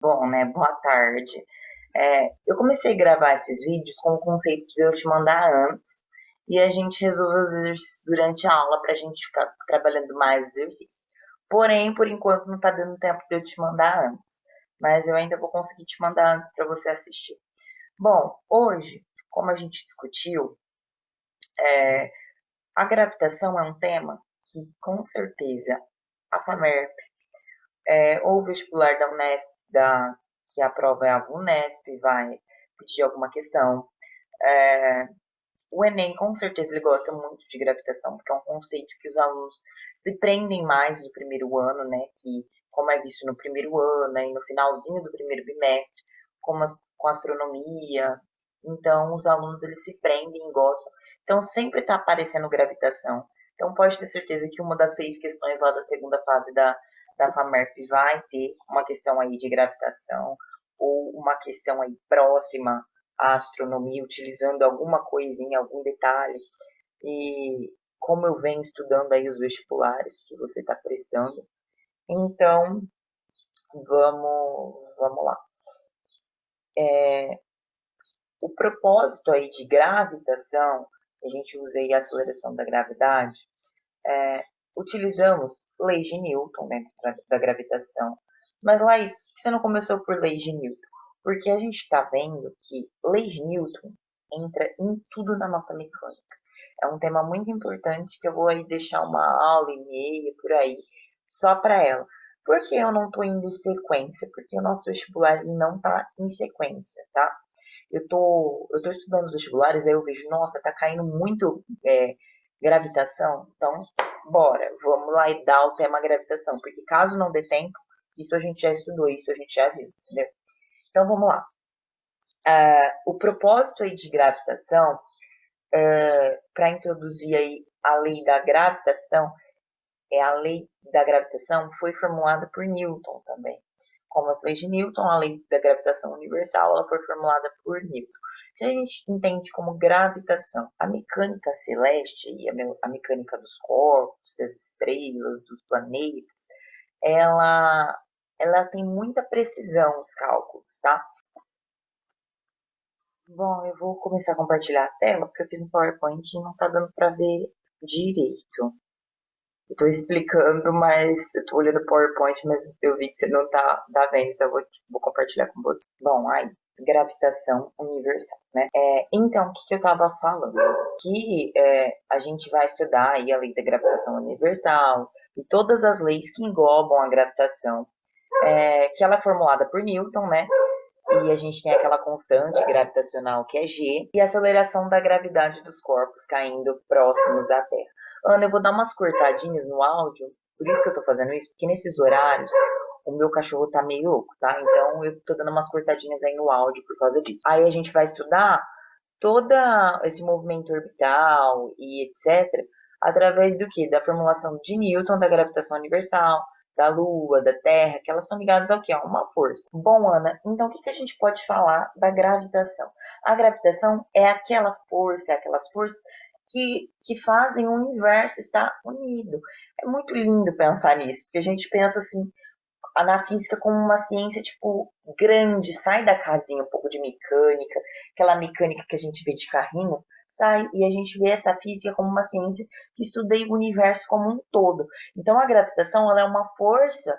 Bom, né? Boa tarde. Eu comecei a gravar esses vídeos com o conceito de eu te mandar antes e a gente resolveu os exercícios durante a aula para a gente ficar trabalhando mais exercícios. Porém, por enquanto não está dando tempo de eu te mandar antes, mas eu ainda vou conseguir te mandar antes para você assistir. Bom, hoje, como a gente discutiu, é, a gravitação é um tema que com certeza a FAMERP ou o vestibular da Unesp, que a prova é a Unesp, vai pedir alguma questão. É, o Enem, com certeza, ele gosta muito de gravitação, porque é um conceito que os alunos se prendem mais no primeiro ano, né? Que, como é visto no primeiro ano, e no finalzinho do primeiro bimestre, com astronomia. Então, os alunos, eles se prendem, gostam. Então, sempre está aparecendo gravitação. Então, pode ter certeza que uma das 6 questões lá da segunda fase da FAMERP vai ter uma questão aí de gravitação, ou uma questão aí próxima a astronomia, utilizando alguma coisinha, algum detalhe. E como eu venho estudando aí os vestibulares que você está prestando, então vamos lá. O propósito aí de gravitação, a gente usa aí a aceleração da gravidade, utilizamos leis de Newton dentro da gravitação. Mas, Laís, por que você não começou por leis de Newton? Porque a gente está vendo que leis de Newton entra em tudo na nossa mecânica. É um tema muito importante que eu vou aí deixar uma aula e meia por aí só para ela. Por que eu não estou indo em sequência? Porque o nosso vestibular não está em sequência, tá? Eu tô estudando os vestibulares, aí eu vejo, nossa, tá caindo muito gravitação. Então, bora, vamos lá e dar o tema gravitação. Porque caso não dê tempo, isso a gente já estudou, isso a gente já viu, entendeu? Então, vamos lá. O propósito aí de gravitação, para introduzir aí a lei da gravitação, a lei da gravitação foi formulada por Newton também. Como as leis de Newton, a lei da gravitação universal ela foi formulada por Newton. Que a gente entende como gravitação. A mecânica celeste e a mecânica dos corpos, das estrelas, dos planetas, ela, ela tem muita precisão os cálculos, tá? Bom, eu vou começar a compartilhar a tela porque eu fiz um PowerPoint e não está dando para ver direito. Eu tô explicando, mas eu tô olhando o PowerPoint, mas eu vi que você não tá vendo, então eu vou compartilhar com você. Bom, aí, gravitação universal, né? Então, o que, que eu tava falando? Que a gente vai estudar aí a lei da gravitação universal e todas as leis que englobam a gravitação, que ela é formulada por Newton, né? E a gente tem aquela constante gravitacional que é G e a aceleração da gravidade dos corpos caindo próximos à Terra. Ana, eu vou dar umas cortadinhas no áudio, por isso que eu tô fazendo isso, porque nesses horários o meu cachorro tá meio louco, tá? Então eu tô dando umas cortadinhas aí no áudio por causa disso. Aí a gente vai estudar todo esse movimento orbital e etc. através do que? Da formulação de Newton da gravitação universal, da Lua, da Terra, que elas são ligadas ao que? A uma força. Bom, Ana, então o que, que a gente pode falar da gravitação? A gravitação é aquela força, aquelas forças que fazem o universo estar unido. É muito lindo pensar nisso, porque a gente pensa assim, na física como uma ciência, tipo, grande, sai da casinha um pouco de mecânica, aquela mecânica que a gente vê de carrinho, sai e a gente vê essa física como uma ciência que estuda o universo como um todo. Então a gravitação, ela é uma força,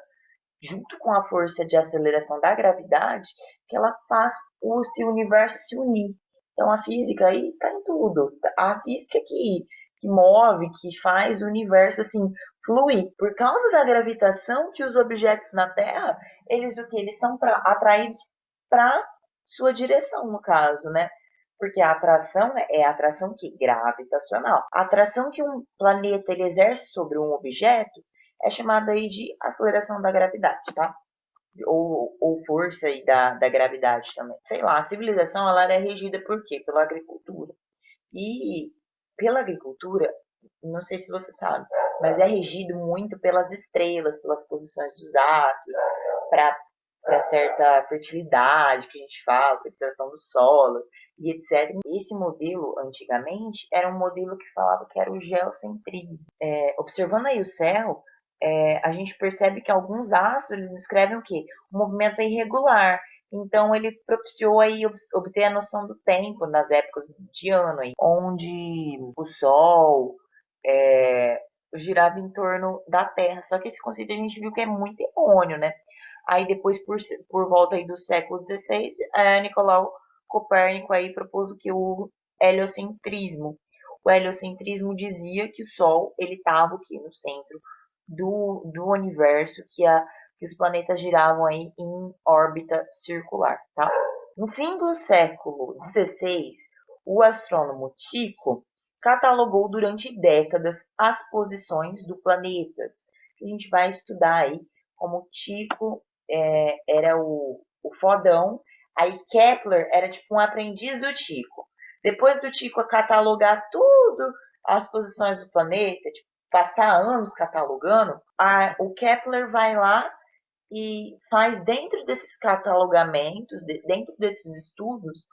junto com a força de aceleração da gravidade, que ela faz o universo se unir. Então a física aí está em tudo. A física que move, que faz o universo assim fluir. Por causa da gravitação que os objetos na Terra, eles o que? Eles são atraídos para sua direção, no caso, né? Porque a atração é a atração que gravitacional. A atração que um planeta ele exerce sobre um objeto é chamada aí de aceleração da gravidade, tá? Ou força aí da gravidade também. Sei lá, a civilização ela é regida por quê? Pela agricultura. E pela agricultura, não sei se você sabe, mas é regido muito pelas estrelas, pelas posições dos astros, para certa fertilidade que a gente fala, fertilização do solo e etc. Esse modelo, antigamente, era um modelo que falava que era o geocentrismo. Observando aí o céu, a gente percebe que alguns astros eles descrevem o quê? O movimento é irregular. Então ele propiciou aí obter a noção do tempo nas épocas de ano, aí, onde o Sol girava em torno da Terra. Só que esse conceito a gente viu que é muito errôneo, né? Aí depois, por volta aí do século XVI, Nicolau Copérnico aí propôs o que o heliocentrismo. O heliocentrismo dizia que o Sol ele estava aqui no centro do universo, que os planetas giravam aí em órbita circular, tá? No fim do século XVI, o astrônomo Tycho catalogou durante décadas as posições do planetas. A gente vai estudar aí como Tycho era o fodão, aí Kepler era tipo um aprendiz do Tycho. Depois do Tycho catalogar tudo as posições do planeta, tipo, passar anos catalogando, o Kepler vai lá e faz dentro desses catalogamentos, dentro desses estudos,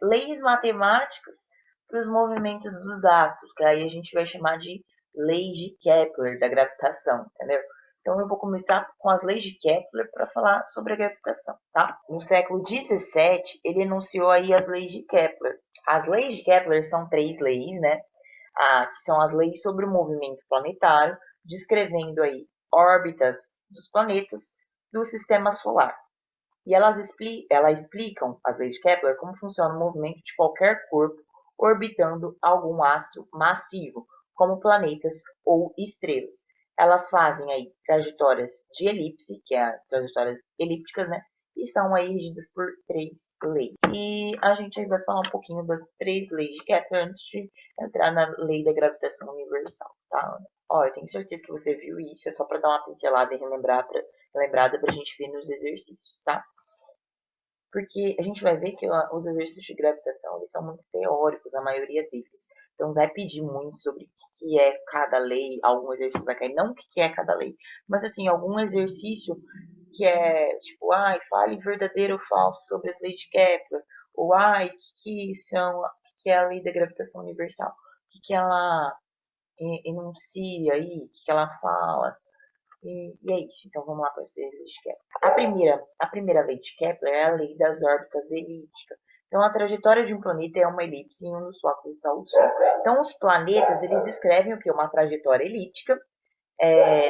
leis matemáticas para os movimentos dos astros, que aí a gente vai chamar de leis de Kepler, da gravitação, entendeu? Então eu vou começar com as leis de Kepler para falar sobre a gravitação, tá? No século XVII, ele enunciou aí as leis de Kepler. As leis de Kepler são 3 leis, né? Que são as leis sobre o movimento planetário, descrevendo aí órbitas dos planetas do sistema solar. E elas explicam, as leis de Kepler, como funciona o movimento de qualquer corpo orbitando algum astro massivo, como planetas ou estrelas. Elas fazem aí trajetórias de elipse, que é as trajetórias elípticas, né? E são aí regidas por 3 leis. E a gente aí vai falar um pouquinho das 3 leis de Kepler antes de entrar na lei da gravitação universal, tá? Ó, eu tenho certeza que você viu isso, é só para dar uma pincelada e lembrada para a gente ver nos exercícios, tá? Porque a gente vai ver que os exercícios de gravitação eles são muito teóricos, a maioria deles. Então vai pedir muito sobre o que é cada lei, algum exercício vai cair, não o que é cada lei, mas assim, algum exercício que é tipo, fale verdadeiro ou falso sobre as leis de Kepler, ou que é a lei da gravitação universal, que ela enuncia aí, o que ela fala. E é isso. Então vamos lá para as 3 leis de Kepler. A primeira lei de Kepler é a lei das órbitas elípticas. Então a trajetória de um planeta é uma elipse e um dos focos está o Sol. Então os planetas eles descrevem o que? Uma trajetória elíptica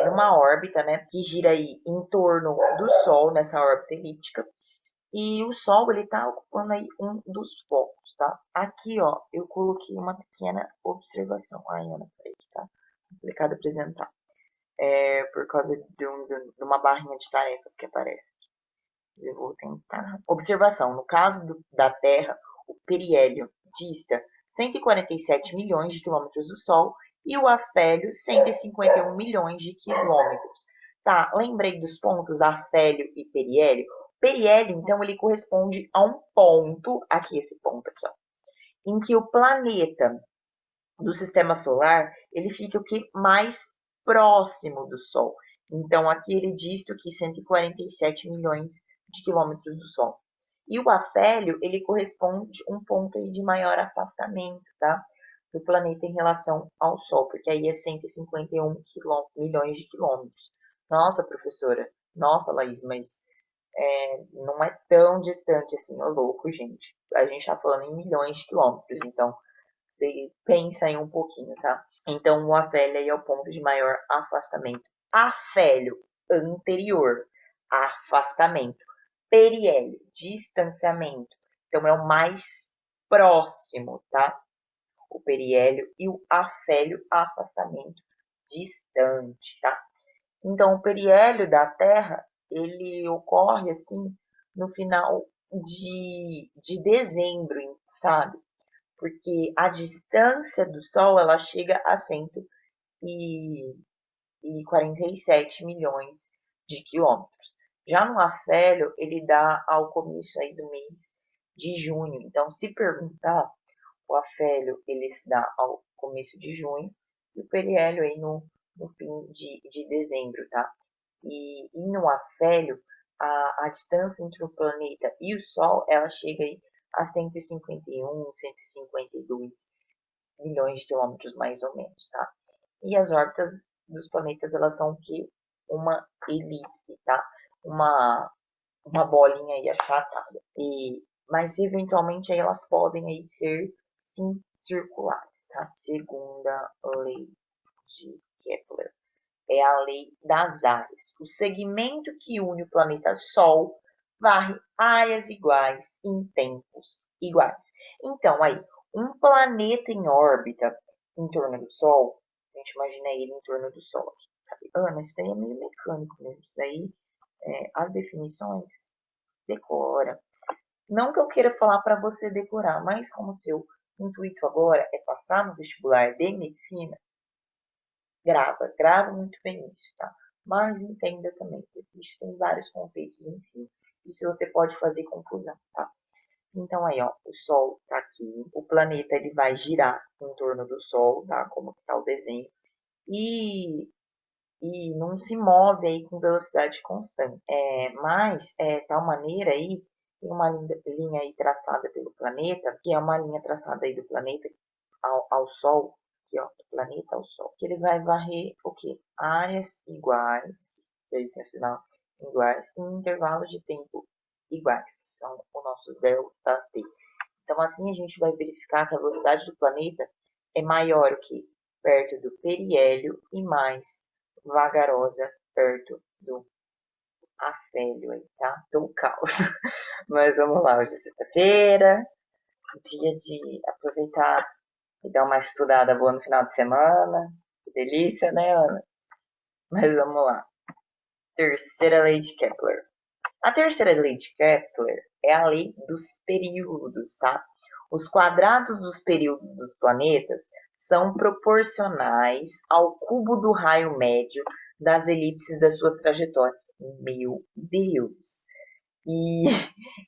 numa órbita, né, que gira aí em torno do Sol nessa órbita elíptica. E o Sol ele está ocupando aí um dos focos, tá? Aqui, ó, eu coloquei uma pequena observação. Ai, Ana, peraí, tá complicado apresentar por causa de uma barrinha de tarefas que aparece aqui. Eu vou tentar. Observação: no caso da Terra, o periélio dista 147 milhões de quilômetros do Sol e o afélio 151 milhões de quilômetros. Tá, lembrei dos pontos afélio e periélio. Periélio, então, ele corresponde a um ponto, aqui esse ponto aqui, ó, em que o planeta do sistema solar, ele fica o que mais próximo do Sol. Então, aqui ele diz que 147 milhões de quilômetros do Sol. E o afélio, ele corresponde a um ponto aí de maior afastamento, tá? Do planeta em relação ao Sol, porque aí é 151 milhões de quilômetros. Nossa, professora, nossa, Laís, mas não é tão distante assim, ô louco, gente. A gente tá falando em milhões de quilômetros, então você pensa aí um pouquinho, tá? Então, o afélio aí é o ponto de maior afastamento. Afélio, anterior, afastamento. Periélio, distanciamento. Então, é o mais próximo, tá? O periélio e o afélio, afastamento distante, tá? Então, o periélio da Terra, ele ocorre, assim, no final de dezembro, sabe? Porque a distância do Sol ela chega a 147 milhões de quilômetros. Já no afélio, ele dá ao começo aí do mês de junho. Então, se perguntar, o afélio ele se dá ao começo de junho e o periélio aí no fim de dezembro, tá? E no afélio, a distância entre o planeta e o Sol, ela chega aí a 151, 152 milhões de quilômetros mais ou menos, tá? E as órbitas dos planetas, elas são o quê? Uma elipse, tá? Uma bolinha aí achatada. Mas eventualmente aí elas podem aí ser sim circulares, tá? Segunda lei de Kepler é a lei das áreas. O segmento que une o planeta Sol varre áreas iguais em tempos iguais. Então, aí, um planeta em órbita em torno do Sol, a gente imagina ele em torno do Sol. Sabe? Ana, isso daí é meio mecânico mesmo. Isso daí, as definições, decora. Não que eu queira falar para você decorar, mas como seu intuito agora é passar no vestibular de medicina, grava muito bem isso, tá? Mas entenda também, porque isso tem vários conceitos em si. Isso você pode fazer confusão, tá? Então aí, ó, o Sol tá aqui, o planeta ele vai girar em torno do Sol, tá? Como que tá o desenho. E, e não se move aí com velocidade constante. Mas, tal maneira aí, tem uma linha aí traçada pelo planeta, que é uma linha traçada aí do planeta ao Sol, aqui, ó, do planeta ao Sol, que ele vai varrer o quê? Áreas iguais, que aí tem o sinal iguais, em intervalos de tempo iguais, que são o nosso delta t. Então, assim, a gente vai verificar que a velocidade do planeta é maior o que perto do periélio e mais vagarosa perto do afélio aí, tá? Do caos. Mas vamos lá, hoje é sexta-feira, dia de aproveitar e dar uma estudada boa no final de semana. Que delícia, né, Ana? Mas vamos lá. Terceira lei de Kepler. A terceira lei de Kepler é a lei dos períodos, tá? Os quadrados dos períodos dos planetas são proporcionais ao cubo do raio médio das elipses das suas trajetórias. Meu Deus! E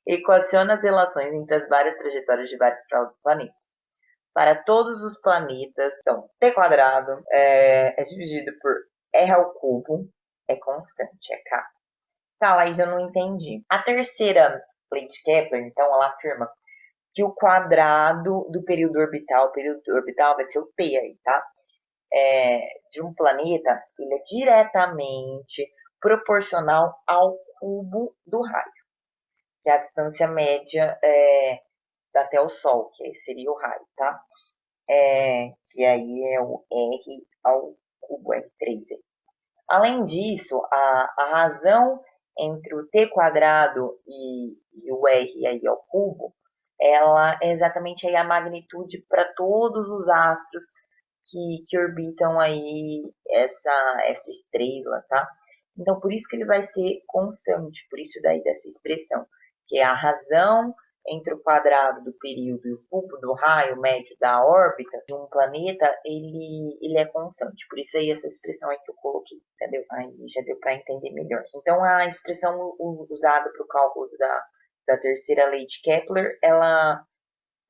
equaciona as relações entre as várias trajetórias de vários planetas. Para todos os planetas, então, t quadrado é dividido por r ao cubo, é constante, é k. Tá, Laís, eu não entendi. A terceira lei de Kepler, então, ela afirma que o quadrado do o período orbital vai ser o t aí, tá? De um planeta, ele é diretamente proporcional ao cubo do raio, que é a distância média até o Sol, que seria o raio, tá? Que aí é o R ao cubo, R3. Além disso, a razão entre o t quadrado e o r aí ao cubo, ela é exatamente aí a magnitude para todos os astros que orbitam aí essa estrela, tá? Então, por isso que ele vai ser constante, por isso daí dessa expressão, que é a razão entre o quadrado do período e o cubo do raio médio da órbita de um planeta, ele é constante. Por isso aí essa expressão aí que eu coloquei, entendeu? Aí já deu para entender melhor. Então, a expressão usada para o cálculo da terceira lei de Kepler, ela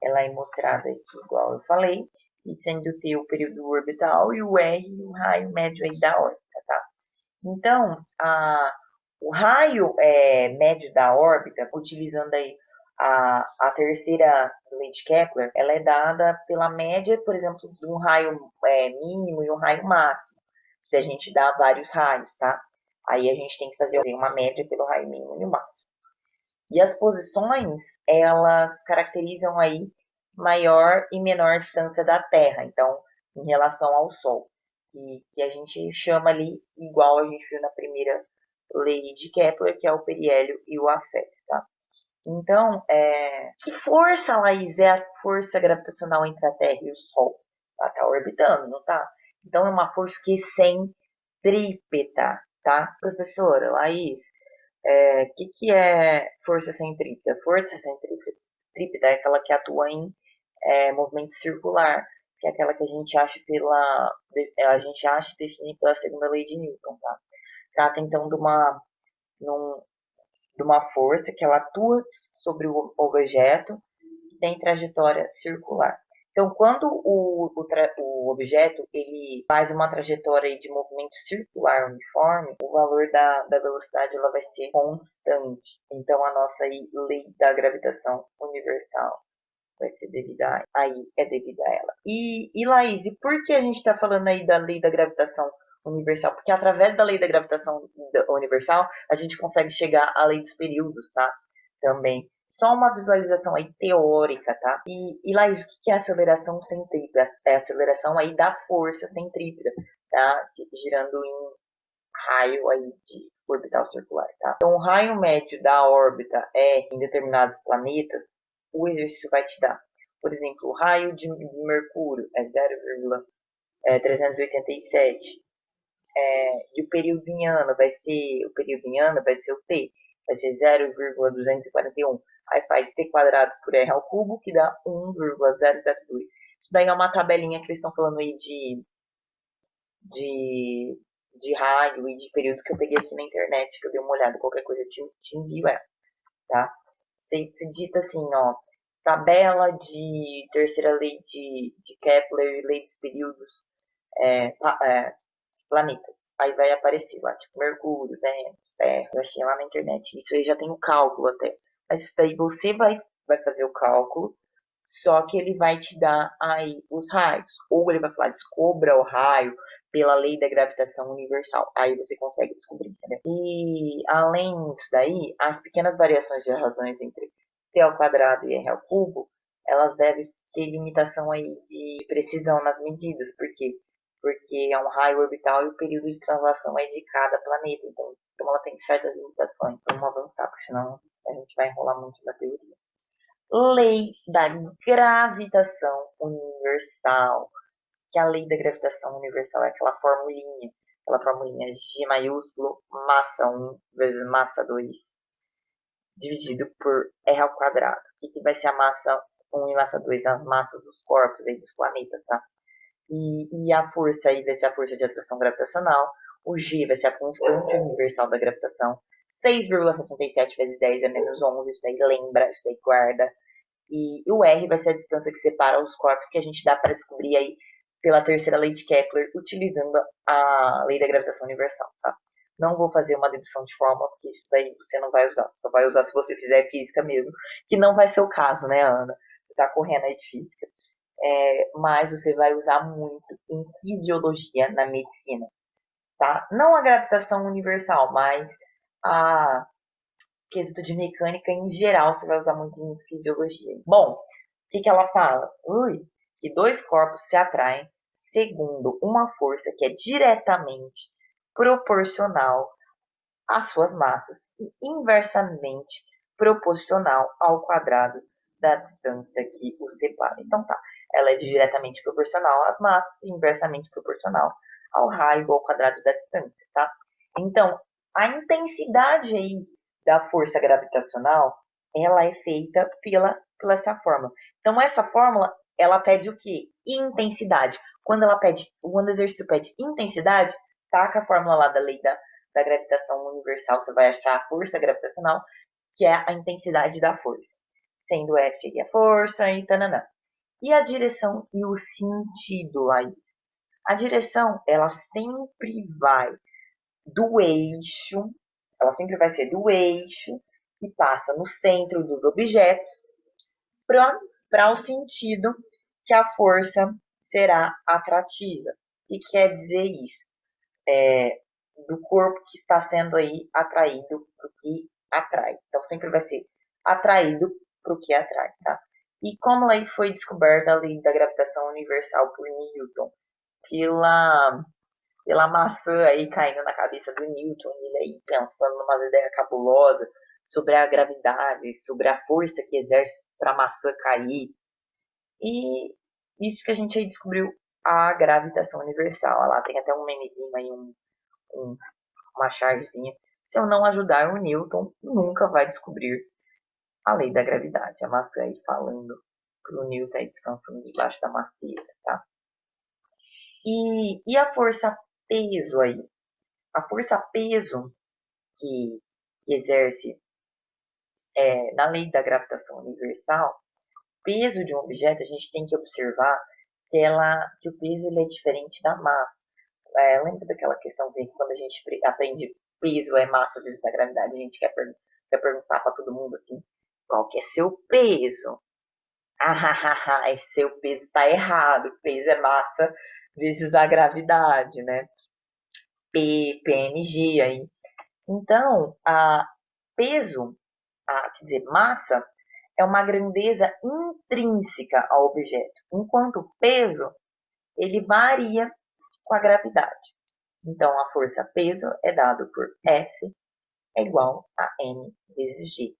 é mostrada aqui, igual eu falei, e sendo T o período orbital e o R o raio médio aí da órbita, tá? Então, o raio médio da órbita, utilizando aí a terceira lei de Kepler, ela é dada pela média, por exemplo, de um raio mínimo e um raio máximo. Se a gente dá vários raios, tá? Aí a gente tem que fazer uma média pelo raio mínimo e o máximo. E as posições, elas caracterizam aí maior e menor distância da Terra, então, em relação ao Sol, que a gente chama ali, igual a gente viu na primeira lei de Kepler, que é o periélio e o afélio, tá? Então, que força, Laís, é a força gravitacional entre a Terra e o Sol? Ela está orbitando, não tá? Então, é uma força que é centrípeta, tá? Professora, Laís, que é força centrípeta? Força centrípeta é aquela que atua em movimento circular, que é aquela que a gente acha e define pela segunda lei de Newton, tá? Trata então de uma força que ela atua sobre o objeto que tem trajetória circular. Então, quando o objeto ele faz uma trajetória de movimento circular uniforme, o valor da velocidade ela vai ser constante. Então, a nossa lei da gravitação universal vai ser devida a ela. E Laís, e por que a gente está falando aí da lei da gravitação universal, porque através da lei da gravitação universal, a gente consegue chegar à lei dos períodos, tá? Também. Só uma visualização aí teórica, tá? E Laís, o que é aceleração centrípeta? É a aceleração aí da força centrípeta, tá? Girando em raio aí de orbital circular, tá? Então, o raio médio da órbita em determinados planetas, o exercício vai te dar. Por exemplo, o raio de Mercúrio é 0,387. E o período em ano vai ser o T, vai ser 0,241. Aí faz T quadrado por R ao cubo, que dá 1,002. Isso daí é uma tabelinha que eles estão falando aí de, de raio e de período que eu peguei aqui na internet, que eu dei uma olhada, qualquer coisa eu te envio ela, tá? Você digita assim, ó, tabela de terceira lei de Kepler, lei dos períodos, planetas. Aí vai aparecer lá, tipo, Mercúrio, Vênus, Terra. Eu achei lá na internet. Isso aí já tem o cálculo até. Mas isso daí você vai fazer o cálculo, só que ele vai te dar aí os raios. Ou ele vai falar, descubra o raio pela lei da gravitação universal. Aí você consegue descobrir, entendeu? E além disso daí, as pequenas variações de razões entre t ao quadrado e r ao cubo, elas devem ter limitação aí de precisão nas medidas, porque é um raio orbital e o período de translação é de cada planeta, então ela tem certas limitações. Vamos avançar, porque senão a gente vai enrolar muito na teoria. Lei da gravitação universal. Que a lei da gravitação universal é aquela formulinha G maiúsculo, massa 1 vezes massa 2, dividido por R ao quadrado. O que vai ser a massa 1 e massa 2? As massas dos corpos aí dos planetas, tá? E a força aí vai ser a força de atração gravitacional. O G vai ser a constante universal da gravitação. 6,67 vezes 10 é menos 11. Isso daí lembra, isso daí guarda. E o R vai ser a distância que separa os corpos, que a gente dá para descobrir aí pela terceira lei de Kepler, utilizando a lei da gravitação universal, tá? Não vou fazer uma dedução de fórmula, porque isso daí você não vai usar. Você só vai usar se você fizer física mesmo, que não vai ser o caso, né, Ana? Você está correndo aí de física. Mas você vai usar muito em fisiologia na medicina, tá? Não a gravitação universal, mas a quesito de mecânica em geral você vai usar muito em fisiologia. Bom, o que ela fala? Que dois corpos se atraem segundo uma força que é diretamente proporcional às suas massas e inversamente proporcional ao quadrado da distância que os separa. Então tá, ela é diretamente proporcional às massas e inversamente proporcional ao raio ao quadrado da distância, tá? Então, a intensidade aí da força gravitacional, ela é feita pela essa fórmula. Então, essa fórmula, ela pede o quê? Intensidade. Quando o exercício pede intensidade, taca a fórmula lá da lei da gravitação universal, você vai achar a força gravitacional, que é a intensidade da força, sendo F a força e tananã. E a direção e o sentido, Laís? A direção, ela sempre vai do eixo, ela sempre vai ser do eixo que passa no centro dos objetos para o sentido que a força será atrativa. O que quer dizer isso? Do corpo que está sendo aí atraído para o que atrai. Então, sempre vai ser atraído para o que atrai, tá? E como aí foi descoberta a lei da gravitação universal por Newton? Pela maçã aí caindo na cabeça do Newton, ele aí pensando numa ideia cabulosa sobre a gravidade, sobre a força que exerce para a maçã cair. E isso que a gente aí descobriu a gravitação universal. Lá tem até um memezinho aí, uma chargezinha. Se eu não ajudar o Newton, nunca vai descobrir a lei da gravidade. A maçã aí falando pro Newton aí descansando debaixo da macieta, tá? E a força peso aí? A força peso que exerce na lei da gravitação universal, peso de um objeto, a gente tem que observar que o peso ele é diferente da massa. Lembra daquela questãozinha que quando a gente aprende peso é massa vezes da gravidade, a gente quer perguntar para todo mundo assim, qual que é seu peso? Seu peso está errado, peso é massa vezes a gravidade, né? P, PMG aí. Então, peso, quer dizer, massa, é uma grandeza intrínseca ao objeto, enquanto o peso, ele varia com a gravidade. Então, a força peso é dado por F é igual a M vezes G,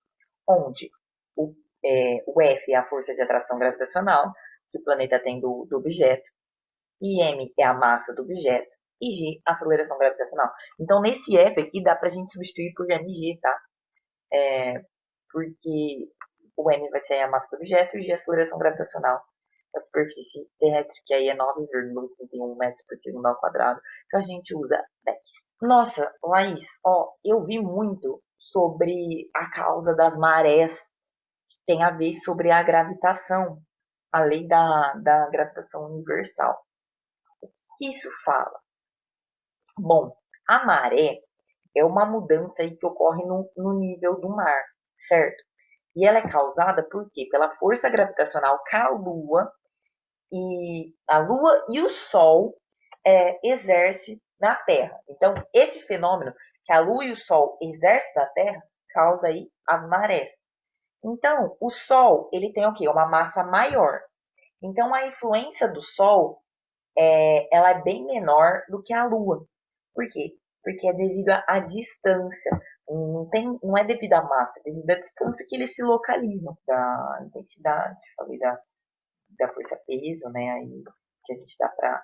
onde o F é a força de atração gravitacional que o planeta tem do objeto, e M é a massa do objeto, e G a aceleração gravitacional. Então, nesse F aqui, dá para a gente substituir por mg, tá? Porque o M vai ser a massa do objeto e G a aceleração gravitacional da superfície terrestre, que aí é 9,81 metros por segundo ao quadrado, que a gente usa 10. Nossa, Laís, ó, eu vi muito sobre a causa das marés, tem a ver sobre a gravitação, a lei da gravitação universal. O que isso fala? Bom, a maré é uma mudança aí que ocorre no nível do mar, certo? E ela é causada por quê? Pela força gravitacional que a Lua e o Sol exerce na Terra. Então, esse fenômeno que a Lua e o Sol exercem na Terra causa aí as marés. Então, o Sol ele tem o quê? Uma massa maior. Então, a influência do Sol ela é bem menor do que a Lua. Por quê? Porque é devido à distância. Não é devido à massa, é devido à distância que eles se localizam, da intensidade, falei da força peso, né? Aí que a gente dá para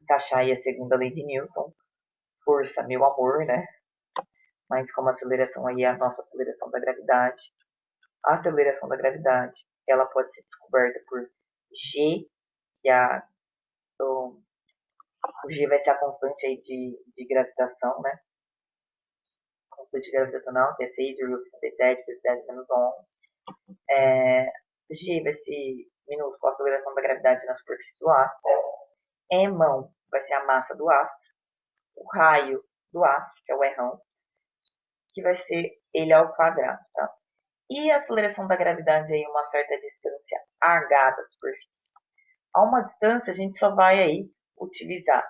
encaixar aí a segunda lei de Newton, força, meu amor, né? Mas como a aceleração aí é a nossa aceleração da gravidade, a aceleração da gravidade, ela pode ser descoberta por G, que é o G vai ser a constante aí de gravitação, né? Constante gravitacional, que é 6,67 vezes 10 menos 11. G vai ser minúsculo a aceleração da gravidade na superfície do astro. Emão vai ser a massa do astro. O raio do astro, que é o Rão, que vai ser ele ao quadrado, tá? E a aceleração da gravidade aí uma certa distância h da superfície. A uma distância, a gente só vai aí utilizar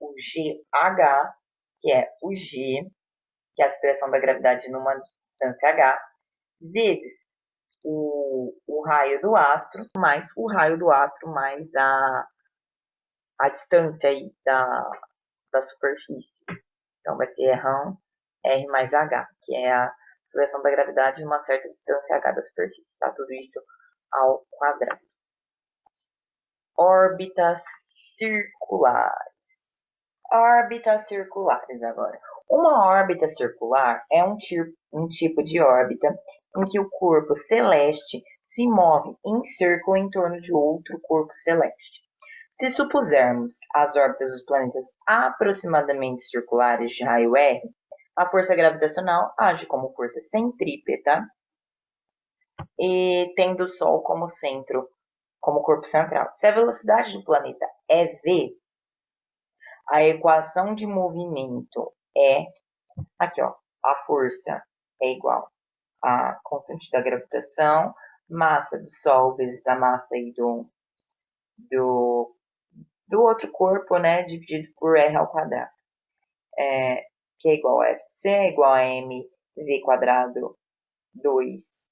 o GH, que é o G, que é a aceleração da gravidade numa distância h, vezes o raio do astro, mais o raio do astro, mais a distância aí da superfície. Então, vai ser R mais H, que é a aceleração da gravidade de uma certa distância H da superfície. Tá? Tudo isso ao quadrado. Órbitas circulares. Órbitas circulares agora. Uma órbita circular é um tipo de órbita em que o corpo celeste se move em círculo em torno de outro corpo celeste. Se supusermos as órbitas dos planetas aproximadamente circulares de raio R, a força gravitacional age como força centrípeta e tendo o Sol como centro, como corpo central. Se a velocidade do planeta é v, a equação de movimento é aqui, ó, a força é igual a constante da gravitação, massa do Sol vezes a massa aí do outro corpo, né, dividido por R ao quadrado, que é igual a F de C, é igual a mv quadrado 2,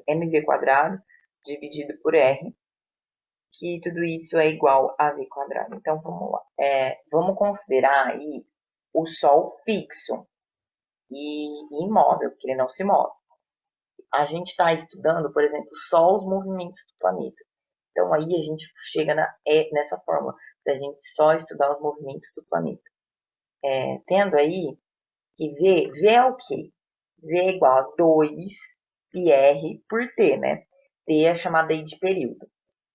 mv quadrado dividido por R, que tudo isso é igual a v quadrado. Então, vamos lá. Vamos considerar aí o Sol fixo e imóvel, porque ele não se move. A gente está estudando, por exemplo, só os movimentos do planeta. Então, aí a gente chega nessa fórmula, se a gente só estudar os movimentos do planeta. Tendo aí que V é o quê? V é igual a 2πr por T, né? T é chamada aí de período.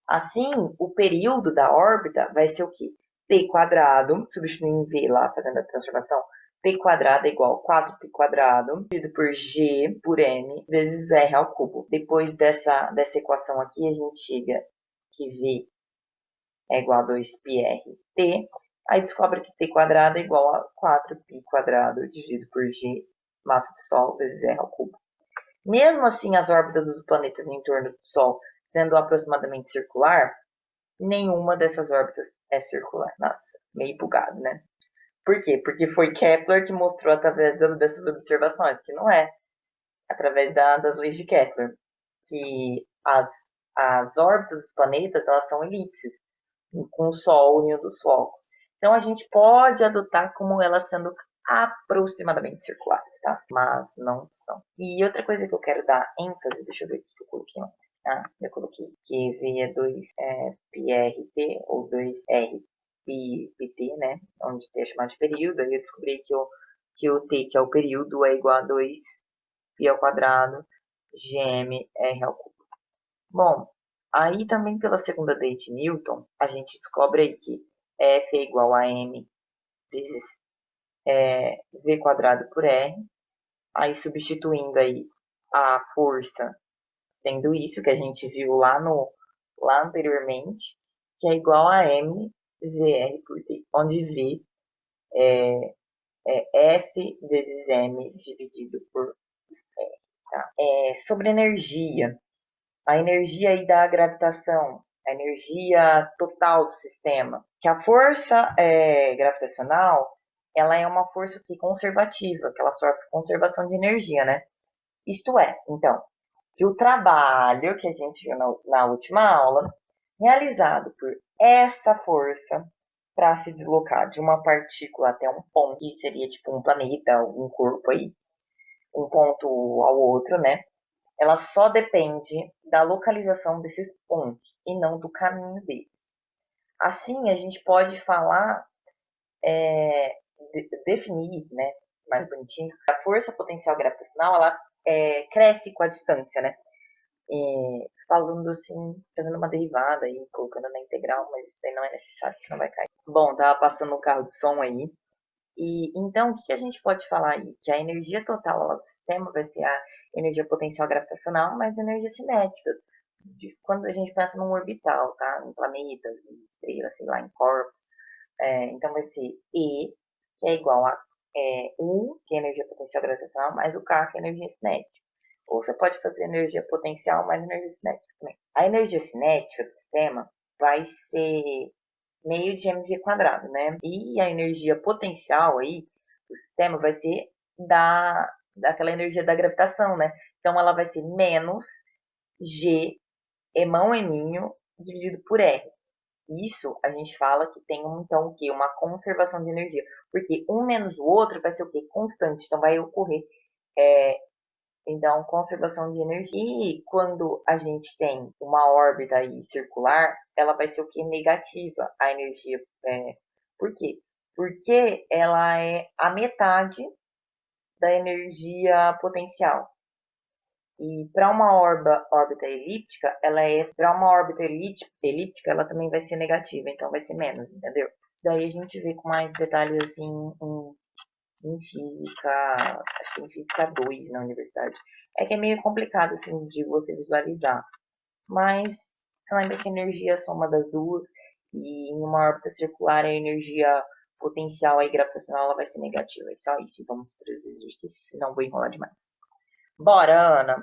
Assim, o período da órbita vai ser o quê? T quadrado, substituindo V lá, fazendo a transformação, T quadrado é igual a 4π quadrado, dividido por G por M, vezes R ao cubo. Depois dessa equação aqui, a gente chega que V é igual a 2πrt, aí descobre que T quadrado é igual a 4π quadrado dividido por G, massa do Sol, vezes R ao cubo. Mesmo assim, as órbitas dos planetas em torno do Sol sendo aproximadamente circular, nenhuma dessas órbitas é circular. Nossa, meio bugado, né? Por quê? Porque foi Kepler que mostrou através dessas observações, que não é através das leis de Kepler, que as órbitas dos planetas elas são elipses, com o Sol em um dos focos. Então a gente pode adotar como elas sendo aproximadamente circulares, tá? Mas não são. E outra coisa que eu quero dar ênfase, deixa eu ver o que eu coloquei antes. Eu coloquei que V é 2PRT ou 2RPT, né? Onde T é chamado de período. Aí eu descobri que o T, que é o período, é igual a 2π ao quadrado GMR ao cubo. Bom, aí também pela segunda lei de Newton, a gente descobre aí que F é igual a M vezes V quadrado por R. Aí substituindo aí a força, sendo isso que a gente viu lá anteriormente, que é igual a M VR por T, onde V é F vezes M dividido por R. Tá? Sobre energia, a energia aí da gravitação, a energia total do sistema, que a força gravitacional, ela é uma força que conservativa, que ela sofre conservação de energia, né? Isto é, então, que o trabalho que a gente viu na última aula, realizado por essa força para se deslocar de uma partícula até um ponto, que seria tipo um planeta, um corpo aí, um ponto ao outro, né? Ela só depende da localização desses pontos e não do caminho deles. Assim, a gente pode falar, definir, né, mais bonitinho, a força potencial gravitacional, ela cresce com a distância, né? Falando assim, fazendo uma derivada e colocando na integral, mas isso aí não é necessário, que não vai cair. Bom, tava passando um carro de som aí. E então, o que a gente pode falar aí? Que a energia total lá do sistema vai ser a energia potencial gravitacional, mais a energia cinética. Quando a gente pensa num orbital, tá? Em planetas, em estrelas, sei lá, em corpos. Então vai ser E, que é igual a U, que é a energia potencial gravitacional, mais o K, que é a energia cinética. Ou você pode fazer energia potencial mais energia cinética também. A energia cinética do sistema vai ser meio de mv quadrado, né? E a energia potencial aí do sistema vai ser daquela energia da gravitação, né? Então ela vai ser menos G emão eminho dividido por R. Isso a gente fala que tem então o quê? Uma conservação de energia. Porque um menos o outro vai ser o quê? Constante. Então vai ocorrer então, conservação de energia. E quando a gente tem uma órbita aí circular, ela vai ser o que? Negativa, a energia. Por quê? Porque ela é a metade da energia potencial. E para uma órbita elíptica, para uma órbita elíptica, ela também vai ser negativa, então vai ser menos, entendeu? Daí a gente vê com mais detalhes assim em física, acho que em física 2 na universidade. É que é meio complicado, assim, de você visualizar. Mas você lembra que a energia é a soma das duas, e em uma órbita circular a energia potencial e gravitacional ela vai ser negativa. É só isso. Vamos para os exercícios, senão vou enrolar demais. Bora, Ana!